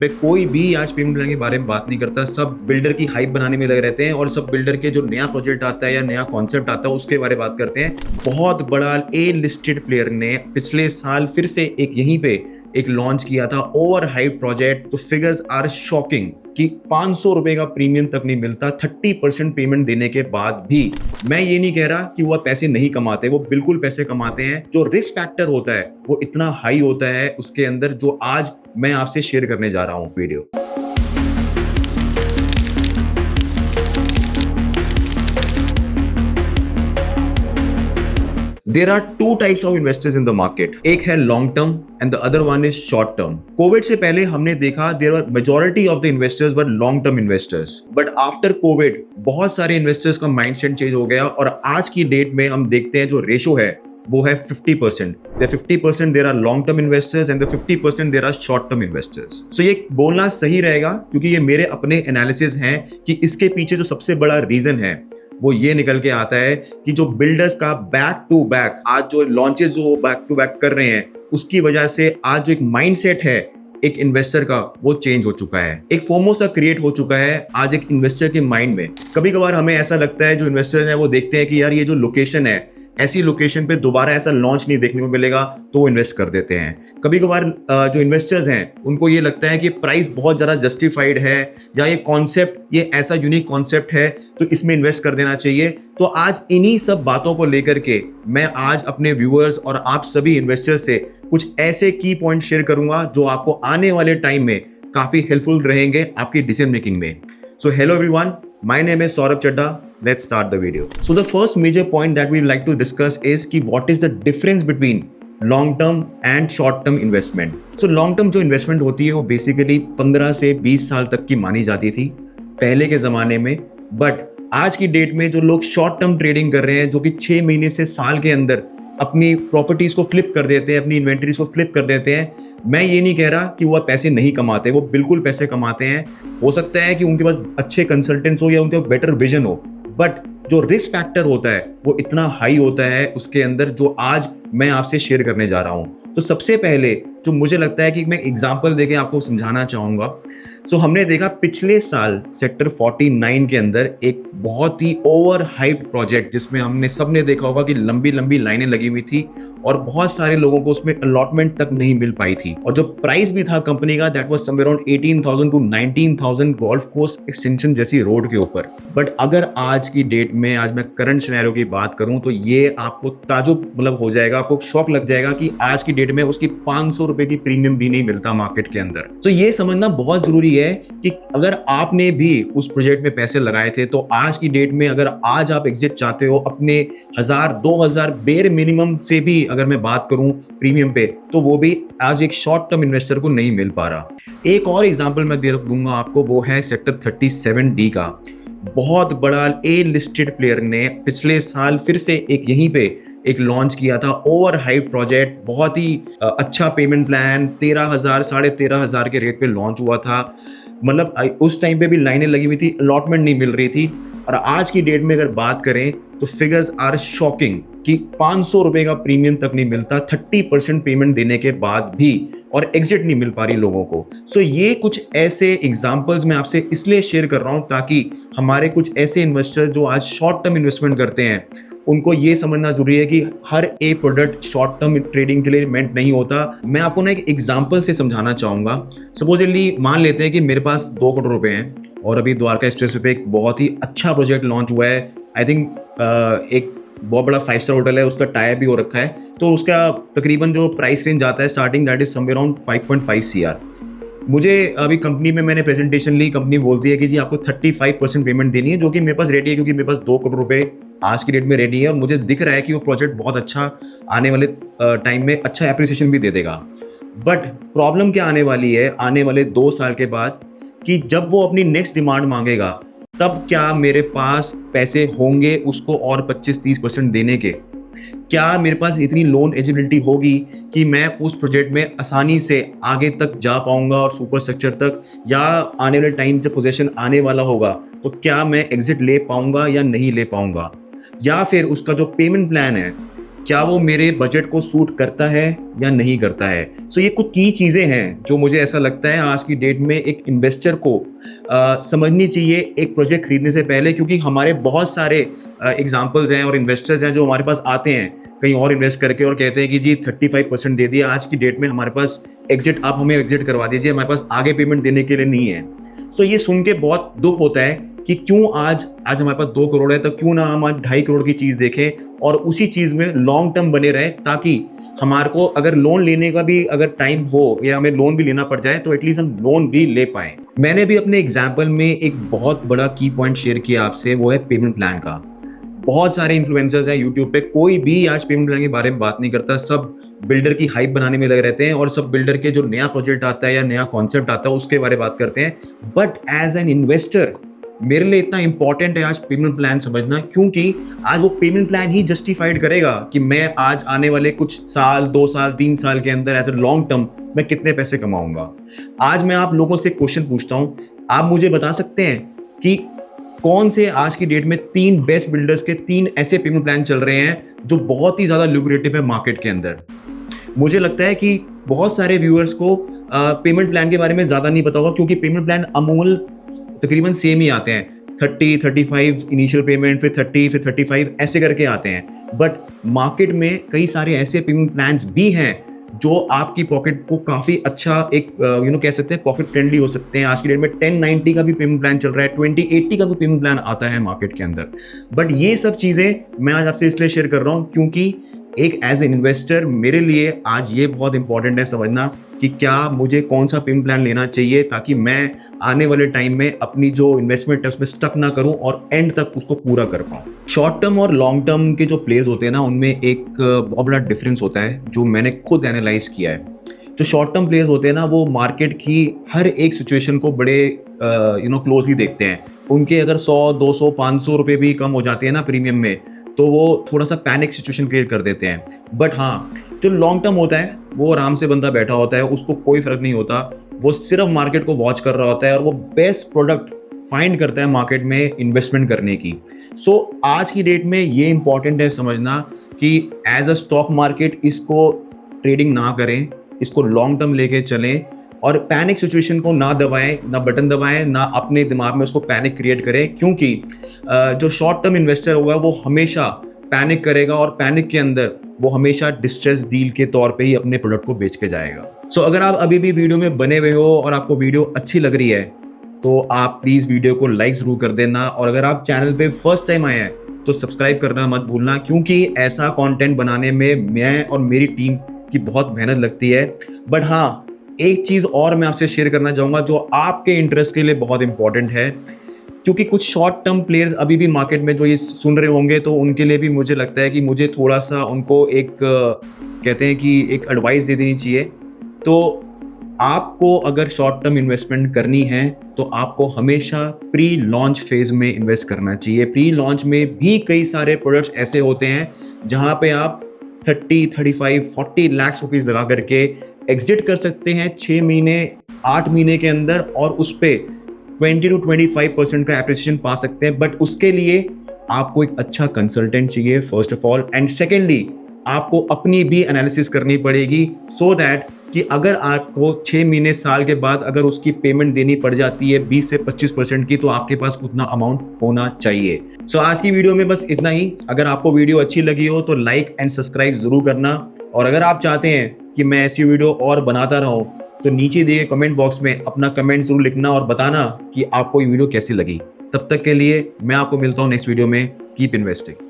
पे कोई भी आज पेमेंट प्लान के बारे में बात नहीं करता। सब बिल्डर की हाइप बनाने में लगे रहते हैं और सब बिल्डर के जो नया प्रोजेक्ट आता है या नया कॉन्सेप्ट आता है उसके बारे में बात करते हैं। बहुत बड़ा ए लिस्टेड प्लेयर ने पिछले साल फिर से एक यहीं पे एक लॉन्च किया था ओवर हाइप प्रोजेक्ट। तो फिगर्स आर शॉकिंग कि 500 रुपए का प्रीमियम तक नहीं मिलता 30% पेमेंट देने के बाद भी। मैं ये नहीं कह रहा कि वो पैसे नहीं कमाते, वो बिल्कुल पैसे कमाते हैं। जो रिस्क फैक्टर होता है वो इतना हाई होता है उसके अंदर, जो आज मैं आपसे शेयर करने जा रहा हूं video. There are two types of investors in the market. एक है long term and the other one is short term. Covid से पहले हमने देखा there were majority of the investors were long term investors, but after covid बहुत सारे investors का mindset change हो गया और आज की डेट में हम देखते हैं जो रेशो है वो है 50%। 50% there are long term investors and 50% there are short term investors. So ये बोलना सही रहेगा क्योंकि ये मेरे अपने एनालिसिस हैं कि इसके पीछे जो सबसे बड़ा रीजन है वो ये निकल के आता है कि जो बिल्डर्स का बैक टू बैक आज जो लॉन्चेस जो बैक टू बैक कर रहे हैं उसकी वजह से आज जो एक माइंडसेट है एक इन्वेस्टर का वो चेंज हो चुका है। एक फोमो सा क्रिएट हो चुका है आज एक इन्वेस्टर के माइंड में। कभी कभार हमें ऐसा लगता है जो इन्वेस्टर्स हैं वो देखते हैं कि यार ये जो लोकेशन है ऐसी लोकेशन पे दोबारा ऐसा लॉन्च नहीं देखने को मिलेगा तो वो इन्वेस्ट कर देते हैं। कभी कभार जो इन्वेस्टर्स हैं उनको ये लगता है कि प्राइस बहुत ज़्यादा जस्टिफाइड है या ये कॉन्सेप्ट ये ऐसा यूनिक कॉन्सेप्ट है तो इसमें इन्वेस्ट कर देना चाहिए। तो आज इन्हीं सब बातों को लेकर के मैं आज अपने व्यूअर्स और आप सभी इन्वेस्टर्स से कुछ ऐसे की पॉइंट शेयर करूंगा जो आपको आने वाले टाइम में काफ़ी हेल्पफुल रहेंगे आपकी डिसीजन मेकिंग में। So hello everyone, my name is Saurabh Chadda. Let's start the video. So the first major point that we like to discuss is कि what is the difference between long term and short term investment. So long term जो investment होती है वो basically 15 से 20 साल तक की मानी जाती थी पहले के ज़माने में, but आज की डेट में जो लोग शॉर्ट टर्म ट्रेडिंग कर रहे हैं जो कि 6 महीने से साल के अंदर अपनी प्रॉपर्टीज़ को फ्लिप कर देते हैं, अपनी इन्वेंटरीज को फ्लिप कर देते हैं। मैं ये नहीं कह रहा कि वो पैसे नहीं कमाते, वो बिल्कुल पैसे कमाते हैं। हो सकता है कि उनके पास अच्छे कंसल्टेंट्स हो या उनके बेटर विजन हो, बट जो रिस्क फैक्टर होता है वो इतना हाई होता है उसके अंदर, जो आज मैं आपसे शेयर करने जा रहा हूँ। तो सबसे पहले जो मुझे लगता है कि मैं एग्जाम्पल देके आपको समझाना चाहूँगा। तो हमने देखा पिछले साल सेक्टर 49 के अंदर एक बहुत ही ओवर हाइप्ड प्रोजेक्ट जिसमें हमने सबने देखा होगा कि लंबी लंबी लाइनें लगी हुई थी और बहुत सारे लोगों को उसमें अलॉटमेंट तक नहीं मिल पाई थी। और जो प्राइस भी था कंपनी का that was somewhere around 18,000 to 19,000 golf course extension जैसी रोड के ऊपर। बट अगर आज की डेट में आज मैं करंट सिनेरियो की बात करूं तो ये आपको ताजुब मतलब हो जाएगा, आपको शॉक लग जाएगा कि आज की डेट में उसकी 500 रुपए की प्रीमियम भी नहीं मिलता मार्केट के अंदर। तो ये समझना बहुत जरूरी है कि अगर आपने भी उस प्रोजेक्ट में पैसे लगाए थे तो आज की डेट में अगर आज आप एग्जिट चाहते हो अपने 1000-2000 बेर मिनिमम से भी अगर मैं बात करूं प्रीमियम पे, तो वो भी आज एक शॉर्ट टर्म इन्वेस्टर को नहीं मिल पा रहा। एक और एग्जांपल मैं दे दूंगा आपको, वो है सेक्टर 37D का। बहुत बड़ा ए लिस्टेड प्लेयर ने पिछले साल फिर से एक यहीं पे एक लॉन्च किया था ओवर हाइप प्रोजेक्ट। बहुत ही अच्छा पेमेंट प्लान 13,000 13,500 के रेट पे लॉन्च हुआ था। मतलब उस टाइम पे भी लाइनें लगी हुई थी, अलॉटमेंट नहीं मिल रही थी। और आज की डेट में अगर बात करें तो फिगर्स आर शॉकिंग कि 500 रुपए का प्रीमियम तक नहीं मिलता 30% पेमेंट देने के बाद भी, और एग्जिट नहीं मिल पा रही लोगों को। सो ये कुछ ऐसे एग्जांपल्स मैं आपसे इसलिए शेयर कर रहा हूं ताकि हमारे कुछ ऐसे इन्वेस्टर्स जो आज शॉर्ट टर्म इन्वेस्टमेंट करते हैं उनको ये समझना जरूरी है कि हर एक प्रोडक्ट शॉर्ट टर्म ट्रेडिंग के लिए मेंट नहीं होता। मैं आपको ना एक एग्जांपल से समझाना चाहूँगा। सपोजली मान लेते हैं कि मेरे पास 2 करोड़ रुपए हैं और अभी द्वारका एक्सप्रेसवे पे एक बहुत ही अच्छा प्रोजेक्ट लॉन्च हुआ है। आई थिंक एक बहुत बड़ा 5 स्टार होटल है, उसका टायर भी हो रखा है। तो उसका तकरीबन जो प्राइस रेंज आता है starting that is somewhere around 5.5 CR। मुझे अभी कंपनी में मैंने प्रेजेंटेशन ली, कंपनी बोलती है कि जी आपको 35% पेमेंट देनी है, जो कि मेरे पास रेडी है क्योंकि मेरे पास 2 करोड़ रुपए आज की डेट में रेडी है और मुझे दिख रहा है कि वो प्रोजेक्ट बहुत अच्छा आने वाले टाइम में अच्छा एप्रिसिएशन भी दे देगा। बट प्रॉब्लम क्या आने वाली है आने वाले 2 साल के बाद कि जब वो अपनी नेक्स्ट डिमांड मांगेगा तब क्या मेरे पास पैसे होंगे उसको और 25-30% देने के? क्या मेरे पास इतनी लोन एलिजिबिलिटी होगी कि मैं उस प्रोजेक्ट में आसानी से आगे तक जा पाऊंगा और सुपर स्ट्रक्चर तक, या आने वाले टाइम जब पोजीशन आने वाला होगा तो क्या मैं एग्जिट ले पाऊंगा या नहीं ले पाऊंगा? या फिर उसका जो पेमेंट प्लान है क्या वो मेरे बजट को सूट करता है या नहीं करता है। सो ये कुछ की चीज़ें हैं जो मुझे ऐसा लगता है आज की डेट में एक इन्वेस्टर को समझनी चाहिए एक प्रोजेक्ट खरीदने से पहले, क्योंकि हमारे बहुत सारे एग्जाम्पल्स हैं और इन्वेस्टर्स हैं जो हमारे पास आते हैं कहीं और इन्वेस्ट करके और कहते हैं कि जी 35% दे दिया, आज की डेट में हमारे पास एग्जिट, आप हमें एग्जिट करवा दीजिए, हमारे पास आगे पेमेंट देने के लिए नहीं है। सो ये सुन के बहुत दुख होता है कि क्यों आज हमारे पास 2 करोड़ है तो क्यों ना हम आज 2.5 करोड़ की चीज़ देखें और उसी चीज़ में लॉन्ग टर्म बने रहे, ताकि हमारे को अगर लोन लेने का भी अगर टाइम हो या हमें लोन भी लेना पड़ जाए तो एटलीस्ट हम लोन भी ले पाएं। मैंने भी अपने एग्जाम्पल में एक बहुत बड़ा की पॉइंट शेयर किया आपसे, वो है पेमेंट प्लान का। बहुत सारे इन्फ्लुएंसर्स हैं यूट्यूब पे, कोई भी आज पेमेंट प्लान के बारे में बात नहीं करता, सब बिल्डर की हाइप बनाने में लगे रहते हैं और सब बिल्डर के जो नया प्रोजेक्ट आता है या नया कॉन्सेप्ट आता है उसके बारे में बात करते हैं। बट एज एन इन्वेस्टर मेरे लिए इतना इंपॉर्टेंट है आज पेमेंट प्लान समझना, क्योंकि आज वो पेमेंट प्लान ही जस्टिफाइड करेगा कि मैं आज आने वाले कुछ साल, 2 साल, 3 साल के अंदर एज ए लॉन्ग टर्म मैं कितने पैसे कमाऊंगा। आज मैं आप लोगों से क्वेश्चन पूछता हूं, आप मुझे बता सकते हैं कि कौन से आज की डेट में 3 बेस्ट बिल्डर्स के 3 ऐसे पेमेंट प्लान चल रहे हैं जो बहुत ही ज्यादा लुक्रेटिव है मार्केट के अंदर। मुझे लगता है कि बहुत सारे व्यूअर्स को पेमेंट प्लान के बारे में ज्यादा नहीं पता होगा, क्योंकि पेमेंट प्लान अमूल तकरीबन सेम ही आते हैं, 30, 35 इनिशियल पेमेंट, फिर 30, फिर 35 ऐसे करके आते हैं। बट मार्केट में कई सारे ऐसे पेमेंट प्लान्स भी हैं जो आपकी पॉकेट को काफ़ी अच्छा एक कह सकते हैं पॉकेट फ्रेंडली हो सकते हैं। आज की डेट में 1090 का भी पेमेंट प्लान चल रहा है, 2080 का भी पेमेंट प्लान आता है मार्केट के अंदर। बट ये सब चीज़ें मैं आज आपसे इसलिए शेयर कर रहा हूँ क्योंकि एक एज ए इन्वेस्टर मेरे लिए आज ये बहुत इंपॉर्टेंट है समझना कि क्या मुझे कौन सा पेमेंट प्लान लेना चाहिए, ताकि मैं आने वाले टाइम में अपनी जो इन्वेस्टमेंट है उसमें स्टक ना करूं और एंड तक उसको पूरा कर पाऊं। शॉर्ट टर्म और लॉन्ग टर्म के जो प्लेयर्स होते हैं ना, उनमें एक बहुत बड़ा डिफरेंस होता है जो मैंने खुद एनालाइज किया है। जो शॉर्ट टर्म प्लेयर्स होते हैं ना, वो मार्केट की हर एक सिचुएशन को बड़े क्लोजली देखते हैं। उनके अगर 100, 200, 500 रुपये भी कम हो जाते हैं ना प्रीमियम में, तो वो थोड़ा सा पैनिक सिचुएशन क्रिएट कर देते हैं। बट हाँ, जो लॉन्ग टर्म होता है वो आराम से बंदा बैठा होता है, उसको कोई फर्क नहीं होता, वो सिर्फ मार्केट को वॉच कर रहा होता है और वो बेस्ट प्रोडक्ट फाइंड करता है मार्केट में इन्वेस्टमेंट करने की। सो आज की डेट में ये इंपॉर्टेंट है समझना कि एज अ स्टॉक मार्केट इसको ट्रेडिंग ना करें, इसको लॉन्ग टर्म लेके चलें और पैनिक सिचुएशन को ना दबाएं, ना बटन दबाएं, ना अपने दिमाग में उसको पैनिक क्रिएट करें, क्योंकि जो शॉर्ट टर्म इन्वेस्टर होगा वो हमेशा पैनिक करेगा और पैनिक के अंदर वो हमेशा डिस्ट्रेस डील के तौर पे ही अपने प्रोडक्ट को बेच के जाएगा। सो अगर आप अभी भी वीडियो में बने हुए हो और आपको वीडियो अच्छी लग रही है तो आप प्लीज़ वीडियो को लाइक ज़रूर कर देना, और अगर आप चैनल पे फर्स्ट टाइम आए हैं तो सब्सक्राइब करना मत भूलना, क्योंकि ऐसा कंटेंट बनाने में मैं और मेरी टीम की बहुत मेहनत लगती है। बट हाँ, एक चीज़ और मैं आपसे शेयर करना चाहूँगा जो आपके इंटरेस्ट के लिए बहुत इंपॉर्टेंट है, क्योंकि कुछ शॉर्ट टर्म प्लेयर्स अभी भी मार्केट में जो ये सुन रहे होंगे तो उनके लिए भी मुझे लगता है कि मुझे थोड़ा सा उनको एक कहते हैं कि एक एडवाइस दे देनी चाहिए। तो आपको अगर शॉर्ट टर्म इन्वेस्टमेंट करनी है तो आपको हमेशा प्री लॉन्च फेज में इन्वेस्ट करना चाहिए। प्री लॉन्च में भी कई सारे प्रोडक्ट्स ऐसे होते हैं जहां पे आप 30, 35, 40 लाख रुपीस लगा करके एग्जिट कर सकते हैं 6 महीने, 8 महीने के अंदर, और उस पर 20 to 25% का एप्रिसिएशन पा सकते हैं। बट उसके लिए आपको एक अच्छा कंसल्टेंट चाहिए first of all, and secondly आपको अपनी भी एनालिसिस करनी पड़ेगी सो दैट कि अगर आपको 6 महीने, साल के बाद अगर उसकी पेमेंट देनी पड़ जाती है 20 से 25% की, तो आपके पास उतना अमाउंट होना चाहिए। सो आज की वीडियो में बस इतना ही। अगर आपको वीडियो अच्छी लगी हो तो लाइक एंड सब्सक्राइब जरूर करना, और अगर आप चाहते हैं कि मैं ऐसी वीडियो और बनाता रहूं तो नीचे दिए कमेंट बॉक्स में अपना कमेंट जरूर लिखना और बताना कि आपको ये वीडियो कैसी लगी। तब तक के लिए मैं आपको मिलता हूँ नेक्स्ट वीडियो में। Keep investing.